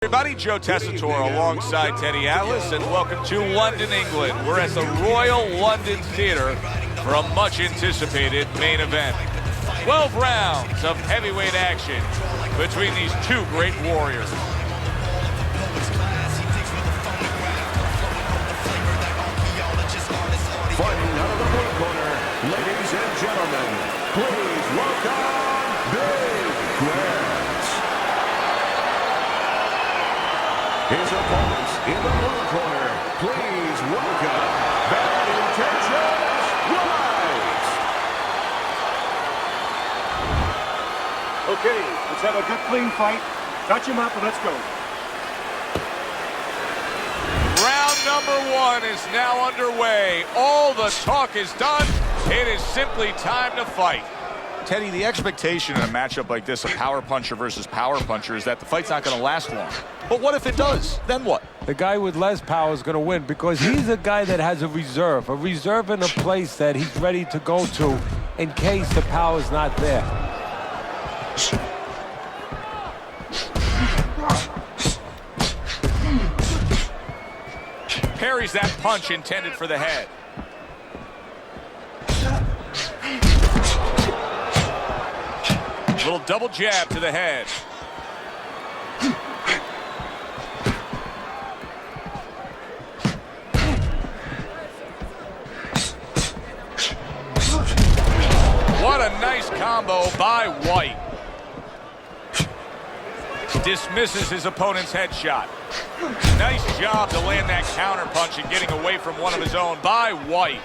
Everybody, Joe Tessitore alongside Teddy Atlas, and welcome to London, England. We're at the Royal London Theatre for a much-anticipated main event. 12 rounds of heavyweight action between these two great warriors. Fighting out of the blue corner, ladies and gentlemen, please welcome Big Grant. His opponents in the blue corner, please welcome Bad Intentions, Uайt. Okay, let's have a good clean fight. Touch him up and let's go. Round number one is now underway. All the talk is done. It is simply time to fight. Teddy, the expectation in a matchup like this, a power puncher versus power puncher, is that the fight's not going to last long. But what if it does? Then what? The guy with less power is going to win because he's a guy that has a reserve in a place that he's ready to go to in case the power's not there. Parries that punch intended for the head. Little double jab to the head. What a nice combo by Uайt. Dismisses his opponent's headshot. Nice job to land that counter punch and getting away from one of his own by Uайt.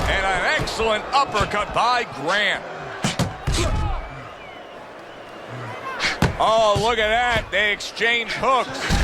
And an excellent uppercut by Grant. Oh, look at that. They exchange hooks.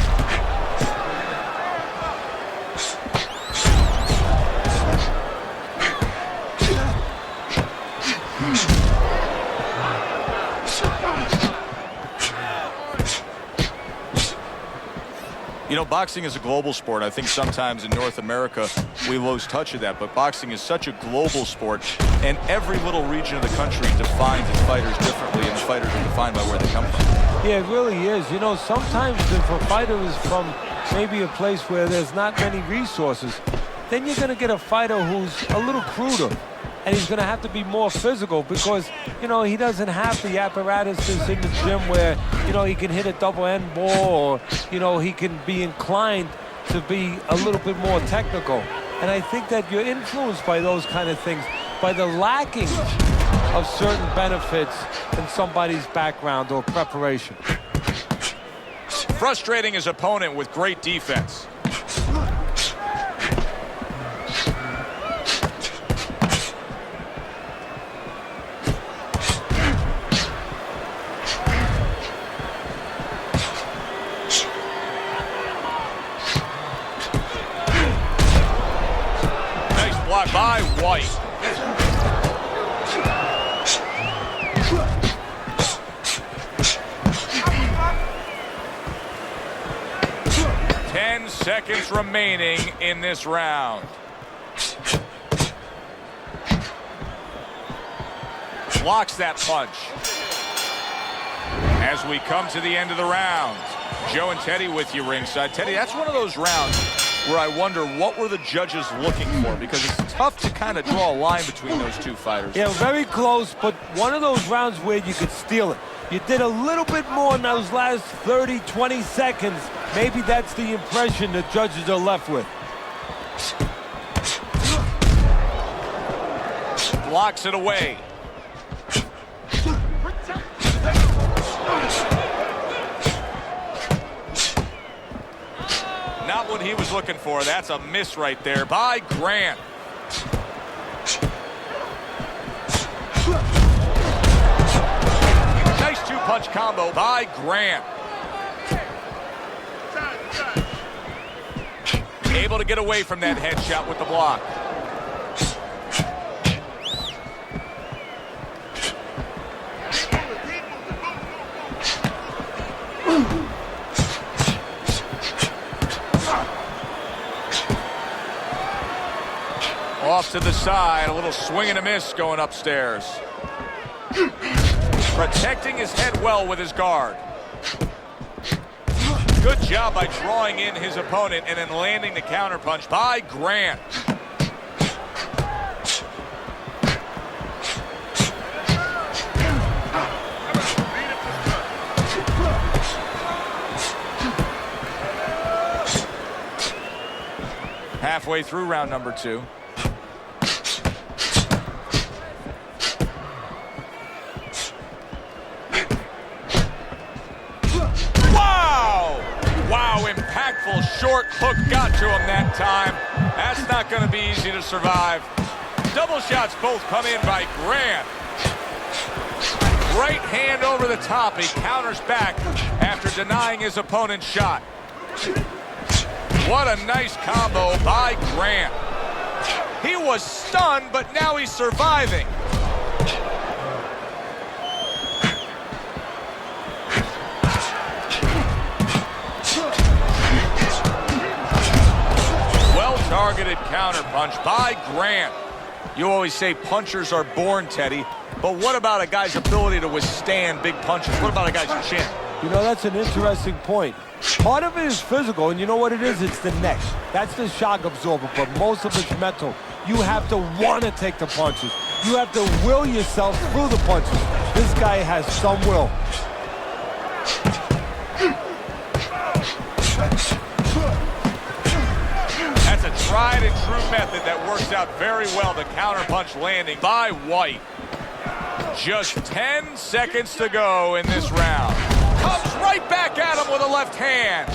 You know, boxing is a global sport. I think sometimes in North America we lose touch of that, but boxing is such a global sport, and every little region of the country defines its fighters differently, and the fighters are defined by where they come from. Yeah, it really is. You know, sometimes if a fighter is from maybe a place where there's not many resources, then you're going to get a fighter who's a little cruder. And he's going to have to be more physical because, you know, he doesn't have the apparatuses in the gym where, you know, he can hit a double end ball or, you know, he can be inclined to be a little bit more technical. And I think that you're influenced by those kind of things, by the lacking of certain benefits in somebody's background or preparation. Frustrating his opponent with great defense. Block by Uайt. Ten seconds remaining in this round. Blocks that punch. As we come to the end of the round, Joe and Teddy with you ringside. Teddy, that's one of those rounds where I wonder what were the judges looking for, because it's tough to kind of draw a line between those two fighters. Yeah, very close, but one of those rounds where you could steal it. You did a little bit more in those last 30, 20 seconds. Maybe that's the impression the judges are left with. Blocks it away. Not what he was looking for. That's a miss right there by Grant. Nice two-punch combo by Grant. Able to get away from that headshot with the block. Off to the inside. A little swing and a miss going upstairs. Protecting his head well with his guard. Good job by drawing in his opponent and then landing the counterpunch by Grant. Halfway through round number 2. Wow, impactful short hook got to him that time. That's not going to be easy to survive. Double shots both come in by Grant. Right hand over the top. He counters back after denying his opponent's shot. What a nice combo by Grant. He was stunned, but now he's surviving. Well-targeted counterpunch by Grant. You always say punchers are born, Teddy, but what about a guy's ability to withstand big punches? What about a guy's chin? You know, that's an interesting point. Part of it is physical, and you know what it is? It's the neck. That's the shock absorber, but most of it's mental. You have to want to take the punches. You have to will yourself through the punches. This guy has some will. That's a tried and true method that works out very well. The counterpunch landing by White. Just 10 seconds to go in this round. Comes right back at him with a left hand.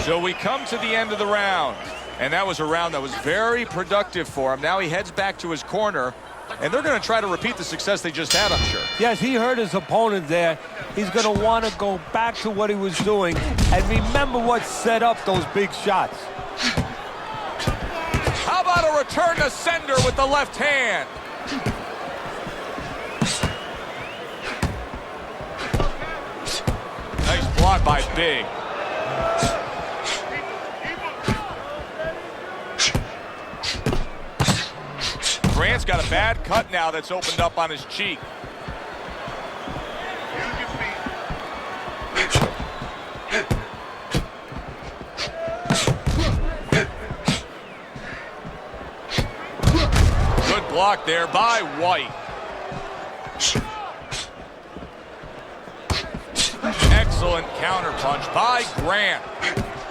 So we come to the end of the round. And that was a round that was very productive for him. Now he heads back to his corner. And they're going to try to repeat the success they just had, I'm sure. Yes, he hurt his opponent there. He's going to want to go back to what he was doing and remember what set up those big shots. How about a return to sender with the left hand? Nice block by Big. Grant's got a bad cut now that's opened up on his cheek. Good block there by White. Excellent counterpunch by Grant.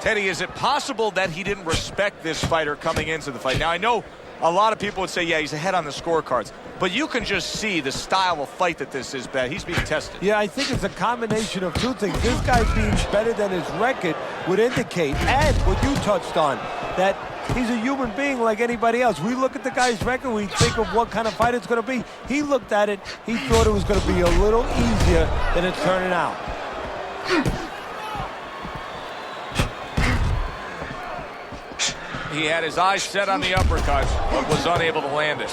Teddy, is it possible that he didn't respect this fighter coming into the fight? Now, I know a lot of people would say, yeah, he's ahead on the scorecards. But you can just see the style of fight that this is, Ben. He's being tested. Yeah, I think it's a combination of two things. This guy being better than his record would indicate, and what you touched on, that he's a human being like anybody else. We look at the guy's record, we think of what kind of fight it's going to be. He looked at it, he thought it was going to be a little easier than it's turning out. He had his eyes set on the uppercut, but was unable to land it.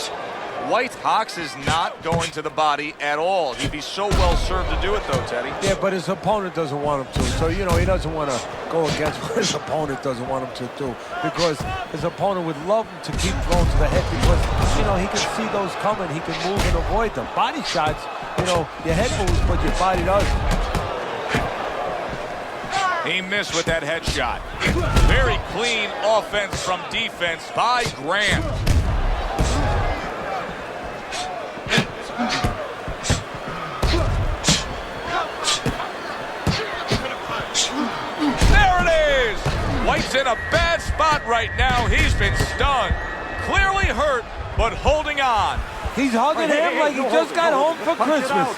White Hawks is not going to the body at all. He'd be so well served to do it, though, Teddy. Yeah, but his opponent doesn't want him to. So, you know, he doesn't want to go against what his opponent doesn't want him to do. Because his opponent would love him to keep throwing to the head because, you know, he can see those coming. He can move and avoid them. Body shots, you know, your head moves, but your body doesn't. He missed with that headshot. Very clean offense from defense by Grant. There it is! White's in a bad spot right now. He's been stunned. Clearly hurt, but holding on. He's hugging him like he just got home for Christmas.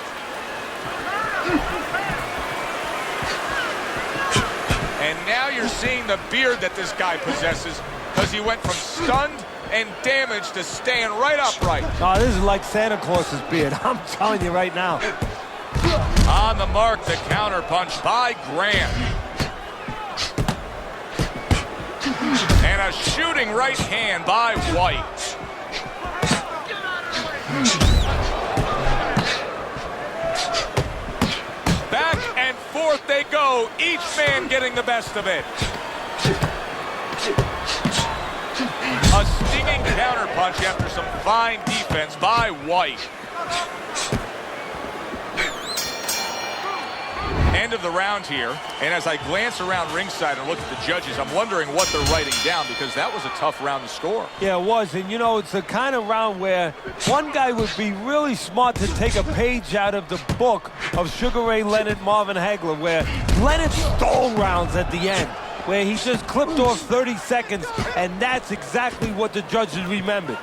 And now you're seeing the beard that this guy possesses because he went from stunned and damaged to staying right upright. Oh, this is like Santa Claus's beard. I'm telling you right now. On the mark, the counterpunch by Grant. And a shooting right hand by White. Back and forth they go, each man getting the best of it. counterpunch after some fine defense by White. End of the round here, and as I glance around ringside and look at the judges, I'm wondering what they're writing down, because that was a tough round to score. Yeah, it was, and you know, it's the kind of round where one guy would be really smart to take a page out of the book of Sugar Ray Leonard, Marvin Hagler, where Leonard stole rounds at the end, where he just clipped off 30 seconds, and that's exactly what the judges remembered.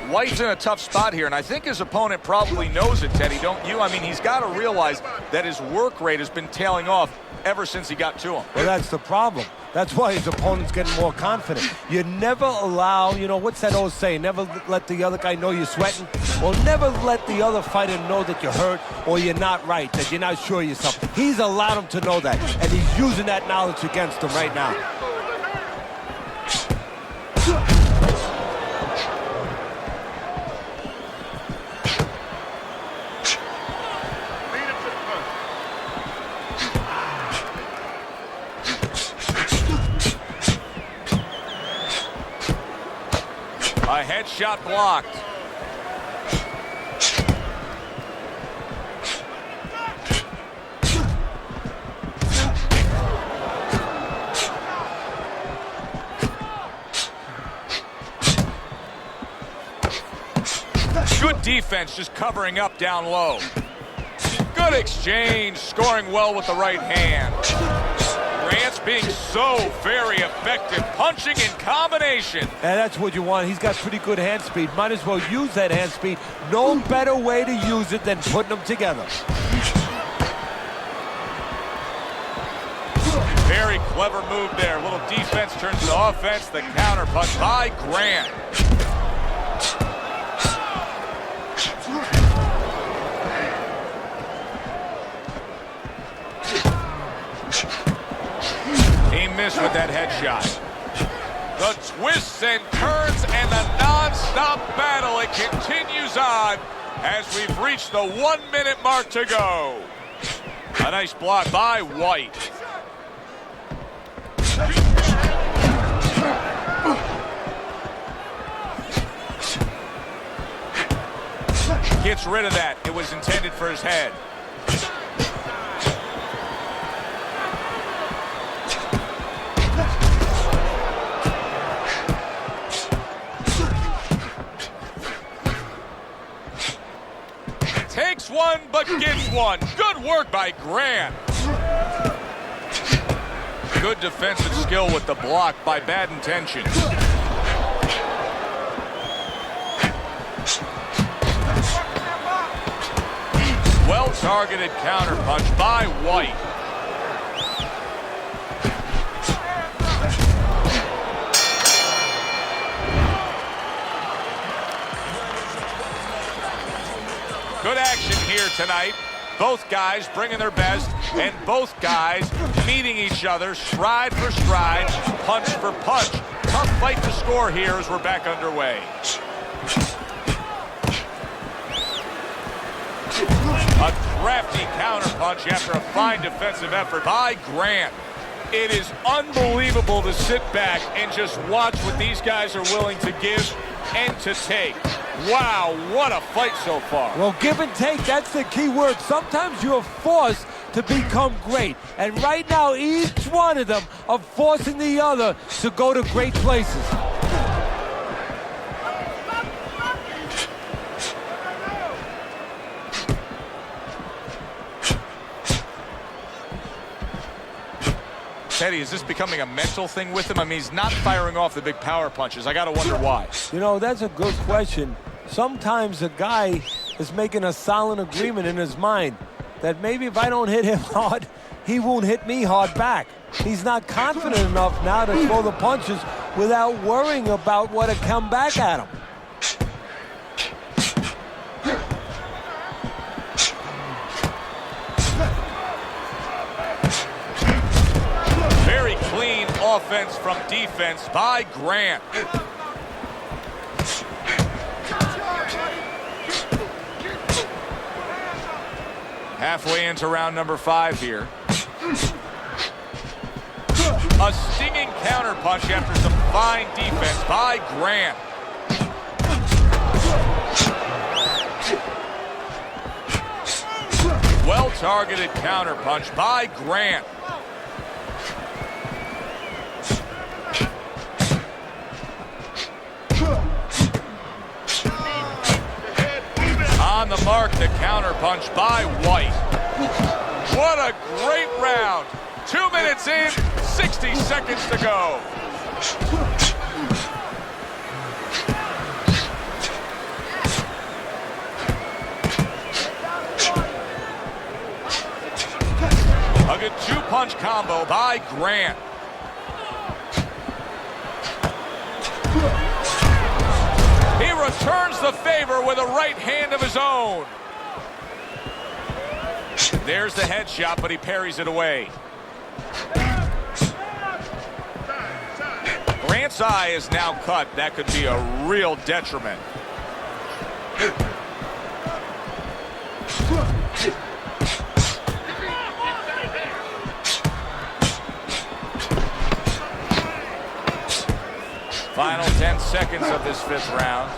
White's in a tough spot here, and I think his opponent probably knows it, Teddy, don't you? I mean, he's got to realize that his work rate has been tailing off ever since he got to him. Well, that's the problem. That's why his opponent's getting more confident. You never allow, you know, what's that old saying? Never let the other guy know you're sweating. Well, never let the other fighter know that you're hurt or you're not right, that you're not sure of yourself. He's allowed him to know that, and he's using that knowledge against him right now. A headshot blocked. Good defense, just covering up down low. Good exchange, scoring well with the right hand. Grant's being so very effective, punching in combination. And that's what you want. He's got pretty good hand speed. Might as well use that hand speed. No better way to use it than putting them together. Very clever move there. A little defense turns to offense. The counter punch by Grant. He missed with that headshot. The twists and turns and the non-stop battle. It continues on as we've reached the 1 minute mark to go. A nice block by White. Gets rid of that. It was intended for his head. Takes one, but gets one. Good work by Grant. Good defensive skill with the block by Bad Intention. Well-targeted counterpunch by White. Good action here tonight. Both guys bringing their best, and both guys meeting each other stride for stride, punch for punch. Tough fight to score here as we're back underway. A crafty counterpunch after a fine defensive effort by Grant. It is unbelievable to sit back and just watch what these guys are willing to give and to take. Wow, what a fight so far. Well, give and take, that's the key word. Sometimes you're forced to become great. And right now, each one of them are forcing the other to go to great places. Teddy, is this becoming a mental thing with him? I mean, he's not firing off the big power punches. I got to wonder why. You know, that's a good question. Sometimes a guy is making a silent agreement in his mind that maybe if I don't hit him hard, he won't hit me hard back. He's not confident enough now to throw the punches without worrying about what will come back at him. Very clean offense from defense by Grant. Halfway into round number 5 here. A stinging counterpunch after some fine defense by Grant. Well-targeted counterpunch by Grant. On the mark, the counterpunch by White. What a great round. 2 minutes in, 60 seconds to go. A good two-punch combo by Grant. He returns the favor with a right hand of his own. There's the headshot, but he parries it away. Grant's eye is now cut. That could be a real detriment. Final 10 seconds of this 5th round.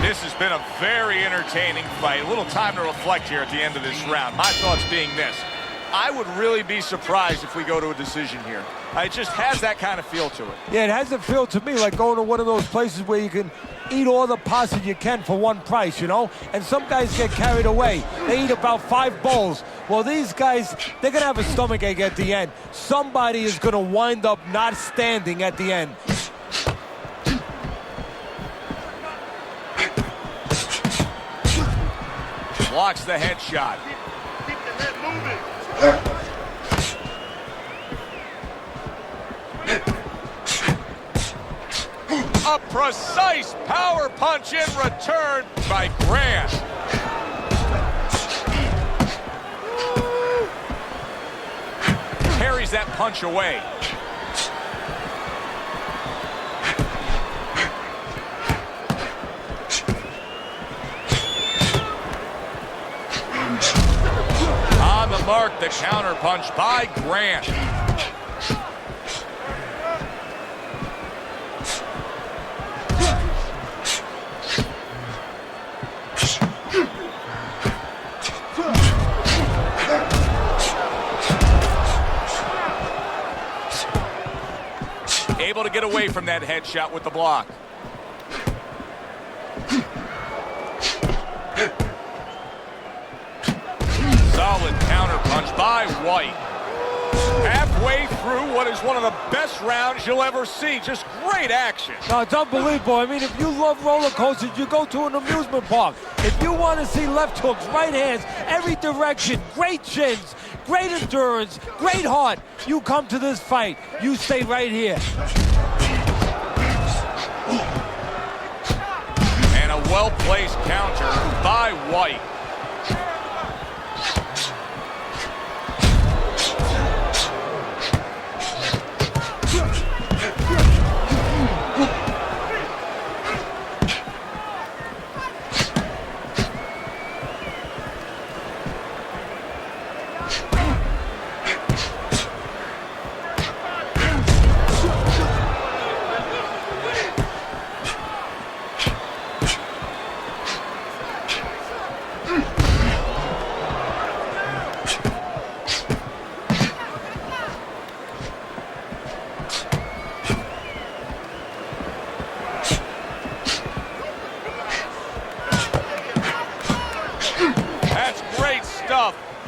This has been a very entertaining fight. A little time to reflect here at the end of this round. My thoughts being this: I would really be surprised if we go to a decision here. It just has that kind of feel to it. Yeah, it has a feel to me like going to one of those places where you can eat all the pasta you can for one price, you know? And some guys get carried away. They eat about 5 bowls. Well, these guys, they're going to have a stomachache at the end. Somebody is going to wind up not standing at the end. Blocks the headshot. A precise power punch in return by Grant. Carries that punch away. On the mark, the counter punch by Grant. Able to get away from that headshot with the block. Solid counterpunch by White. Halfway through what is one of the best rounds you'll ever see. Just great action. No, it's unbelievable. I mean, if you love roller coasters, you go to an amusement park. If you want to see left hooks, right hands, every direction, great chins, great endurance, great heart, you come to this fight. You stay right here. And a well-placed counter by White.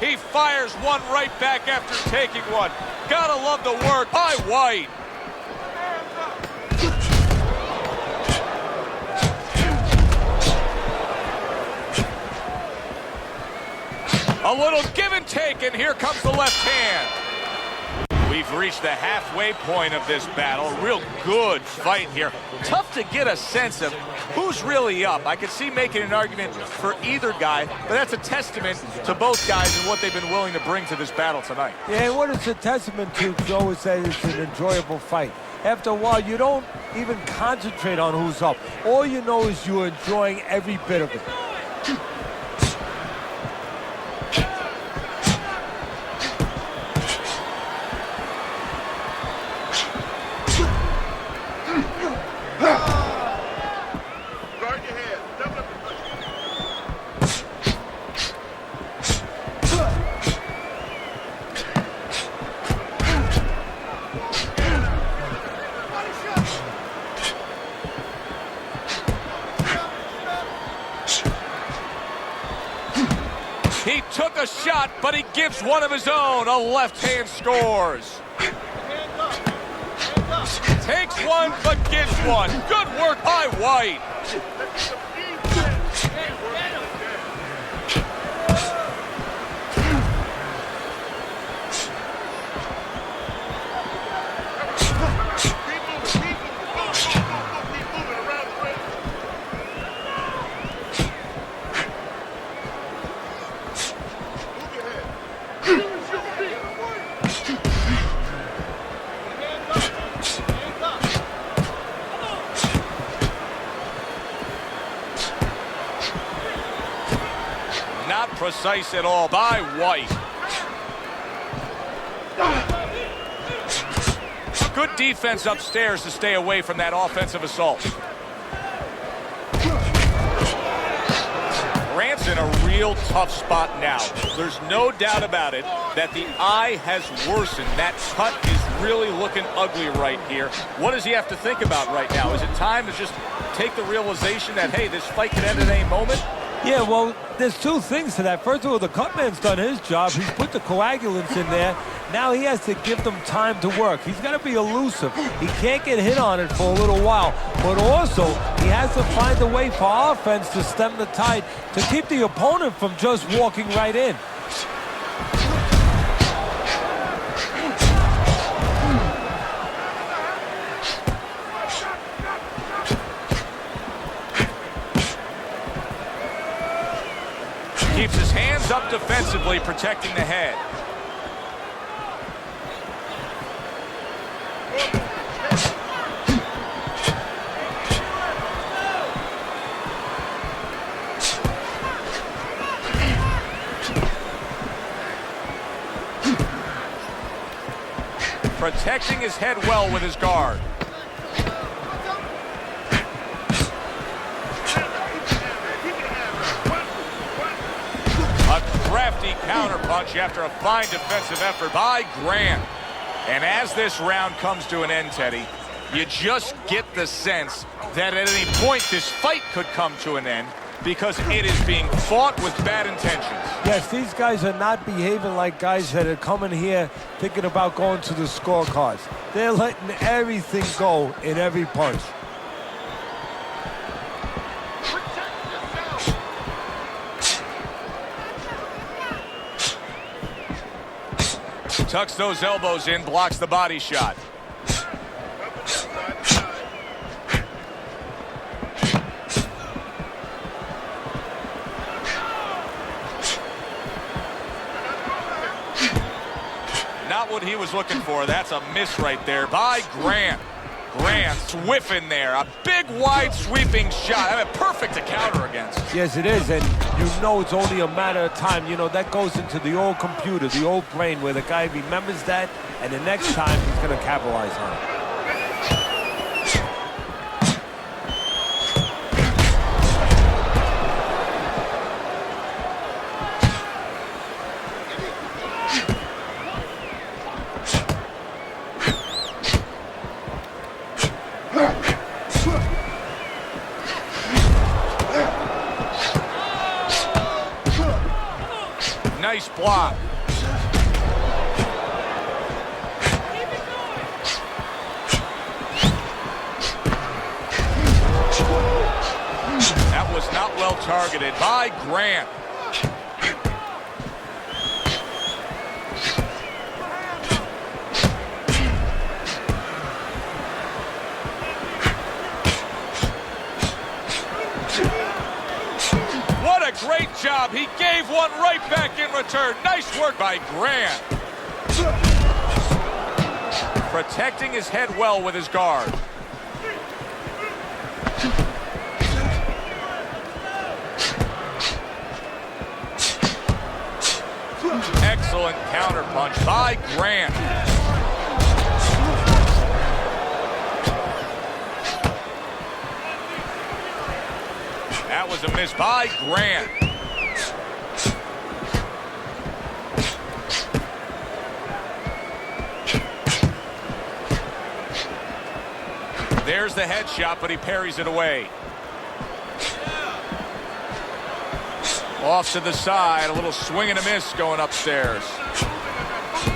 He fires one right back after taking one. Gotta love the work by White. A little give and take, and here comes the left hand. We've reached the halfway point of this battle. Real good fight here. Tough to get a sense of who's really up. I could see making an argument for either guy, but that's a testament to both guys and what they've been willing to bring to this battle tonight. Yeah, what it's a testament to, Joe, is that it's an enjoyable fight. After a while, you don't even concentrate on who's up. All you know is you're enjoying every bit of it. took a shot, but he gives one of his own. A left hand scores. Takes one, but gives one. Good work by White. Not precise at all by White. Good defense upstairs to stay away from that offensive assault. Grant's in a real tough spot now. There's no doubt about it that the eye has worsened. That cut is really looking ugly right here. What does he have to think about right now? Is it time to just take the realization that, hey, this fight could end at any moment? Yeah, well, there's two things to that. First of all, the cutman's done his job. He's put the coagulants in there. Now he has to give them time to work. He's got to be elusive. He can't get hit on it for a little while. But also, he has to find a way for offense to stem the tide, to keep the opponent from just walking right in. Keeps his hands up defensively, protecting the head. Protecting his head well with his guard. Crafty counterpunch after a fine defensive effort by Grant. And as this round comes to an end, Teddy, you just get the sense that at any point this fight could come to an end because it is being fought with bad intentions. Yes, these guys are not behaving like guys that are coming here thinking about going to the scorecards. They're letting everything go in every punch. Tucks those elbows in, blocks the body shot. Not what he was looking for. That's a miss right there by Grant. Grant swiffing there. A big, wide, sweeping shot. I mean, perfect to counter against. Yes, it is, and you know it's only a matter of time. You know, that goes into the old computer, the old brain, where the guy remembers that, and the next time he's going to capitalize on it. Nice block. That was not well targeted by Grant. What a great job. He gave one right back in return. Nice work by Grant. Protecting his head well with his guard. Excellent counterpunch by Grant. That was a miss by Grant. There's the headshot, but he parries it away. Off to the side, a little swing and a miss going upstairs.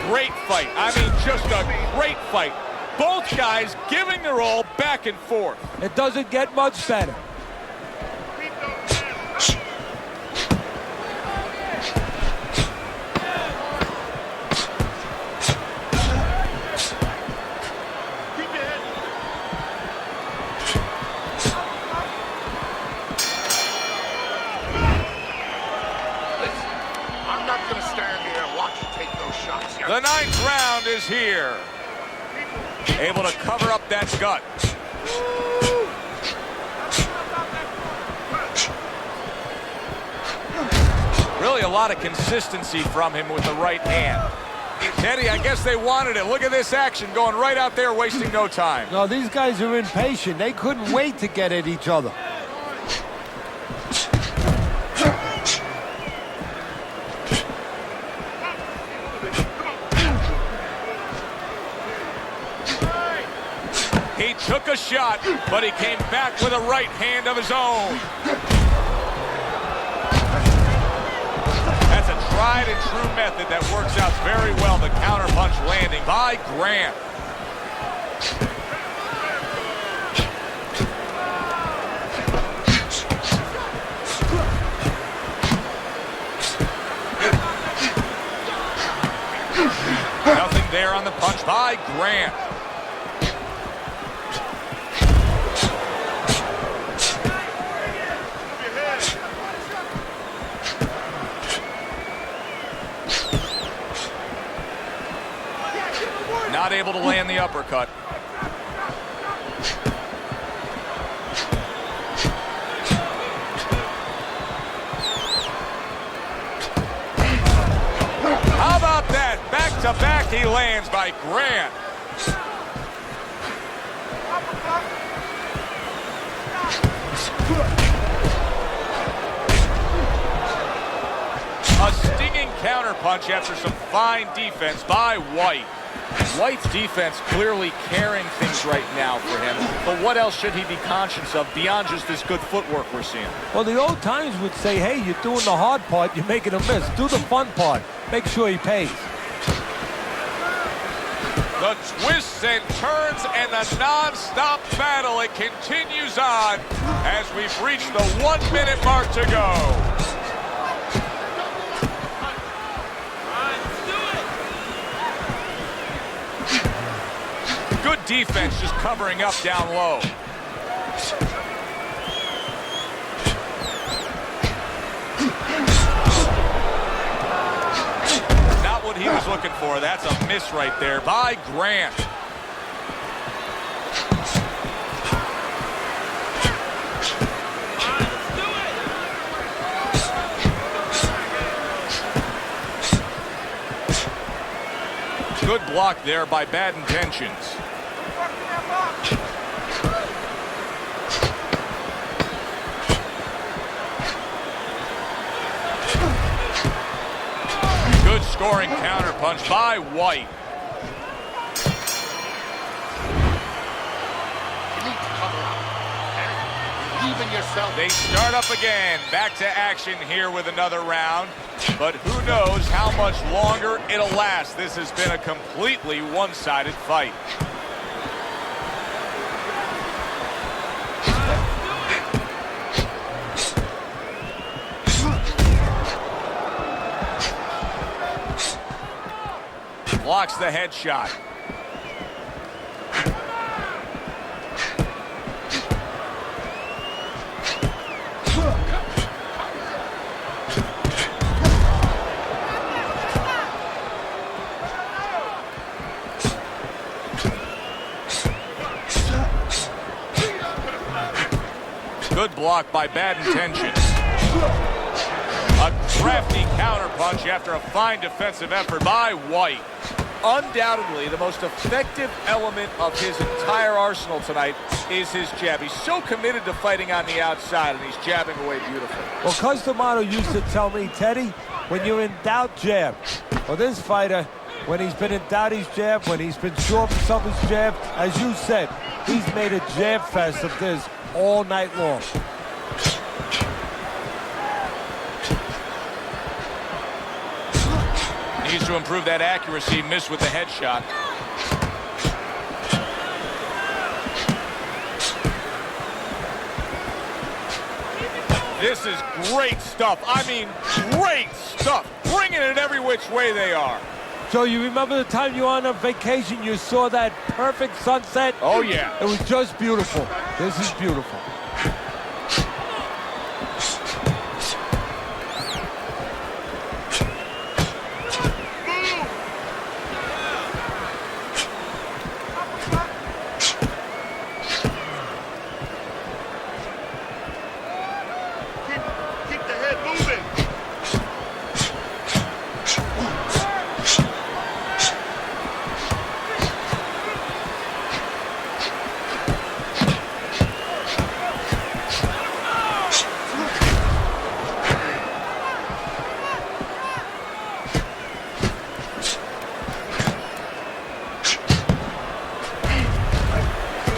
Great fight. I mean, just a great fight. Both guys giving their all back and forth. It doesn't get much better. The 9th round is here. Able to cover up that gut. Really a lot of consistency from him with the right hand. Teddy, I guess they wanted it. Look at this action going right out there, wasting no time. No, these guys are impatient. They couldn't wait to get at each other. He took a shot, but he came back with a right hand of his own. That's a tried and true method that works out very well. The counterpunch landing by Grant. Nothing there on the punch by Grant. Not able to land the uppercut. How about that? Back to back he lands by Grant. A stinging counterpunch after some fine defense by White. White's defense clearly carrying things right now for him, but what else should he be conscious of beyond just this good footwork we're seeing? Well, the old times would say, hey, you're doing the hard part, you're making a miss. Do the fun part. Make sure he pays. The twists and turns and the non-stop battle, it continues on as we've reached the 1 minute mark to go. Good defense just covering up down low. Not what he was looking for. That's a miss right there by Grant. Good block there by Bad Intentions. Good scoring counterpunch by White. They start up again. Back to action here with another round. But who knows how much longer it'll last. This has been a completely one-sided fight. Blocks the headshot. Good block by Bad Intentions. A crafty counterpunch after a fine defensive effort by White. Undoubtedly, the most effective element of his entire arsenal tonight is his jab. He's so committed to fighting on the outside, and he's jabbing away beautifully. Well, Cus D'Amato used to tell me, Teddy, when you're in doubt, jab. Well, this fighter, when he's been in doubt, he's jabbed. When he's been sure of some of his jab, as you said, he's made a jab fest of this all night long. Needs to improve that accuracy. Missed with the headshot. This is great stuff. I mean, great stuff. Bringing it every which way they are. So you remember the time you were on a vacation, you saw that perfect sunset? Oh, yeah. It was just beautiful. This is beautiful.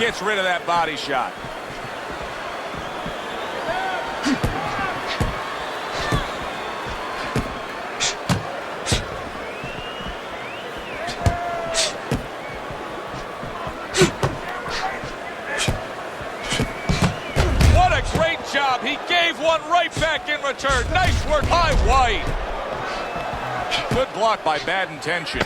Gets rid of that body shot. What a great job. He gave one right back in return. Nice work by White. Good block by Bad Intentions.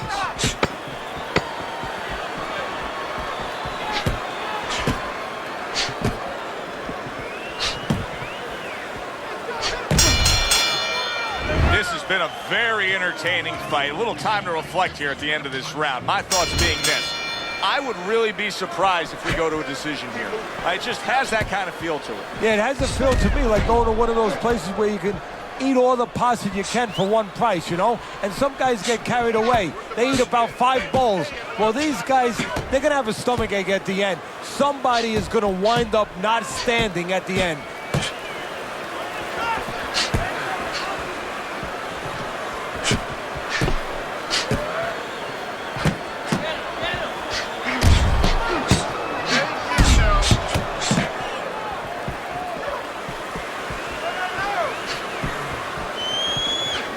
This has been a very entertaining fight. A little time to reflect here at the end of this round. My thoughts being this. I would really be surprised if we go to a decision here. It just has that kind of feel to it. Yeah, it has a feel to me like going to one of those places where you can eat all the pasta you can for one price, you know? And some guys get carried away. They eat about 5 bowls. Well, these guys, they're going to have a stomachache at the end. Somebody is going to wind up not standing at the end.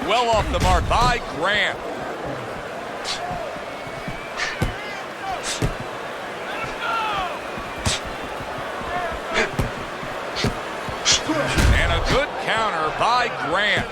Well off the mark by Grant. And a good counter by Grant.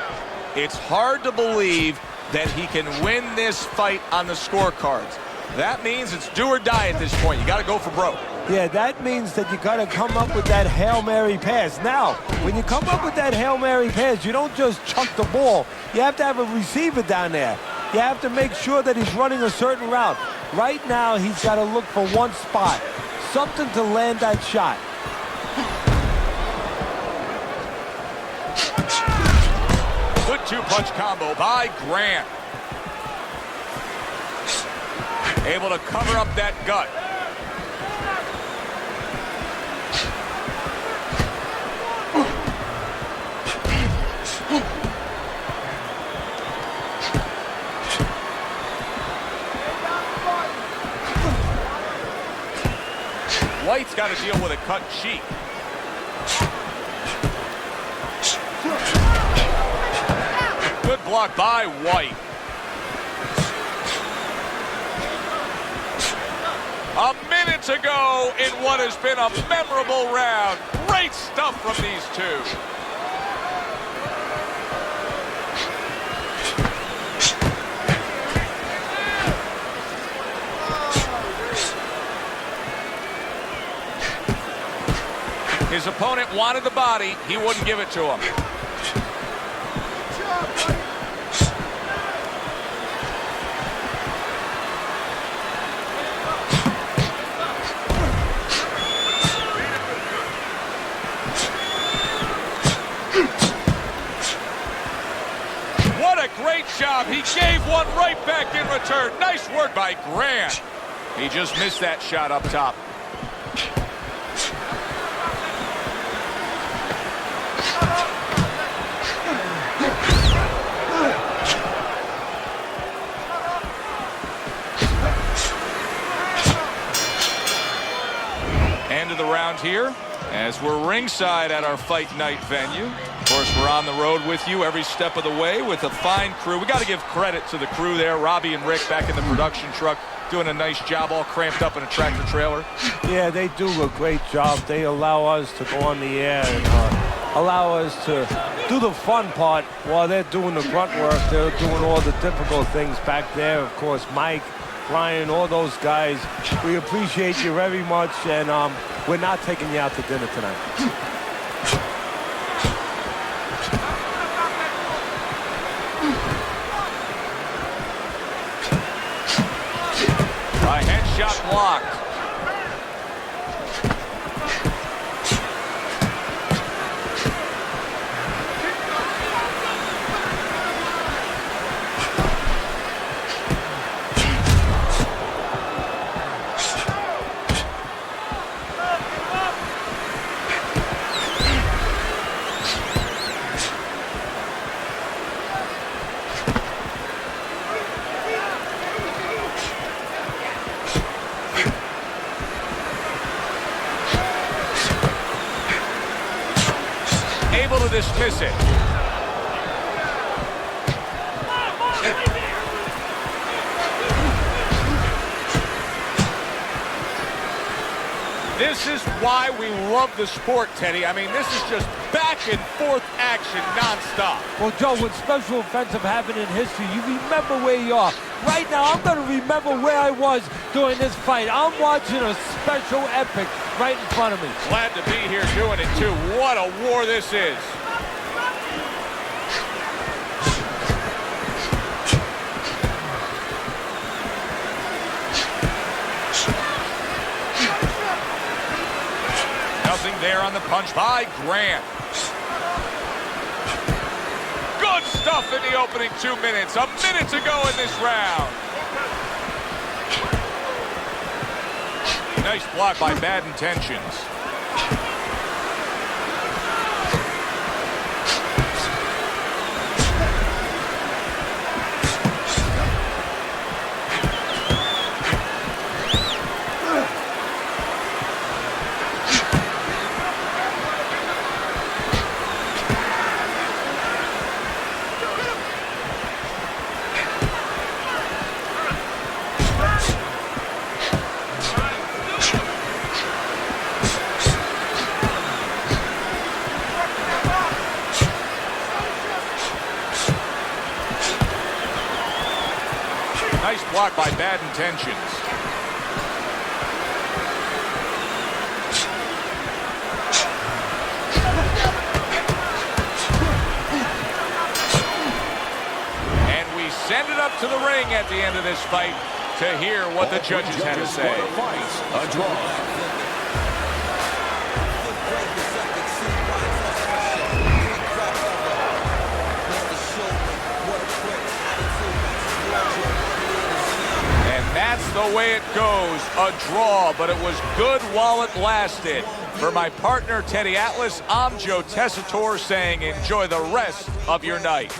It's hard to believe that he can win this fight on the scorecards. That means it's do or die at this point. You got to go for broke. Yeah, that means that you got to come up with that Hail Mary pass. Now, when you come up with that Hail Mary pass, you don't just chuck the ball. You have to have a receiver down there. You have to make sure that he's running a certain route. Right now, he's got to look for one spot, something to land that shot. Good two-punch combo by Grant. Able to cover up that gut. White's got to deal with a cut cheek. Good block by White. A minute to go in what has been a memorable round. Great stuff from these two. His opponent wanted the body. He wouldn't give it to him. What a great job. He gave one right back in return. Nice work by Grant. He just missed that shot up top. End of the round here as we're ringside at our fight night venue. Of course, we're on the road with you every step of the way with a fine crew. We got to give credit to the crew there. Robbie and Rick back in the production truck doing a nice job, all cramped up in a tractor trailer. Yeah, they do a great job. They allow us to go on the air and allow us to do the fun part while they're doing the grunt work. They're doing all the difficult things back there. Of course, Mike, Brian, all those guys. We appreciate you very much, and we're not taking you out to dinner tonight. Headshot blocked. Able to dismiss it. This is why we love the sport, Teddy. I mean, this is just back and forth action nonstop. Well, Joe, when special events have happened in history, you remember where you are. Right now, I'm going to remember where I was during this fight. I'm watching a special epic right in front of me. Glad to be here doing it, too. What a war this is. Nothing there on the punch by Grant. Good stuff in the opening 2 minutes. A minute to go in this round. Nice block by Bad Intentions. Nice block by Bad Intentions. And we send it up to the ring at the end of this fight to hear what the judges had to say. A draw. That's the way it goes, a draw, but it was good while it lasted. For my partner, Teddy Atlas, I'm Joe Tessitore saying enjoy the rest of your night.